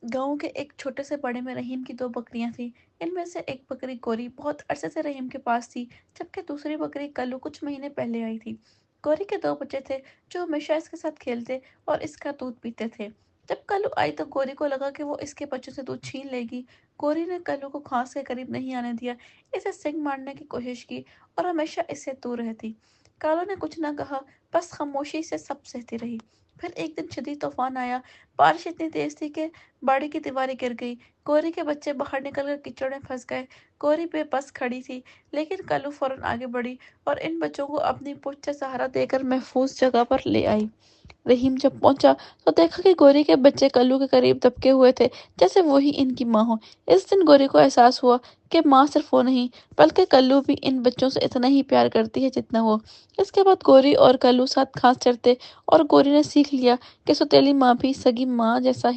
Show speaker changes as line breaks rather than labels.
गाँव के एक छोटे से पाड़े में रहीम की 2 बकरियाँ थीं। इनमें से एक बकरी गौरी बहुत अरसे से रहीम के पास थी, जबकि दूसरी बकरी कल्लू कुछ महीने पहले आई थी। गौरी के 2 बच्चे थे, जो हमेशा इसके साथ खेलते और इसका दूध पीते थे। जब कल्लू आई तो गौरी को लगा कि वो इसके बच्चों से दूध छीन लेगी। गौरी ने कल्लू को घास के करीब नहीं आने दिया, इसे सींग मारने की कोशिश की और हमेशा इससे दूर रहती। कालू ने कुछ न कहा, बस खामोशी से सब सहती रही। फिर एक दिन शदीद तूफान आया। बारिश इतनी तेज थी कि बाड़ी की दीवारें गिर गई। गौरी के बच्चे बाहर निकलकर कीचड़ में फंस गए। गौरी बेबस खड़ी थी, लेकिन कल्लू फौरन आगे बढ़ी और इन बच्चों को अपनी पूंछ से सहारा देकर महफूज जगह पर ले आई। रहीम जब पहुंचा तो देखा कि गौरी के बच्चे कल्लू के करीब दबके हुए थे, जैसे वो ही इनकी माँ हो। इस दिन गौरी को एहसास हुआ कि माँ सिर्फ वो नहीं, बल्कि कल्लू भी इन बच्चों से इतना ही प्यार करती है जितना वो। इसके बाद गौरी और कल्लू साथ घास चरते और गौरी ने सीख लिया कि सौतेली माँ भी सगी माँ जैसा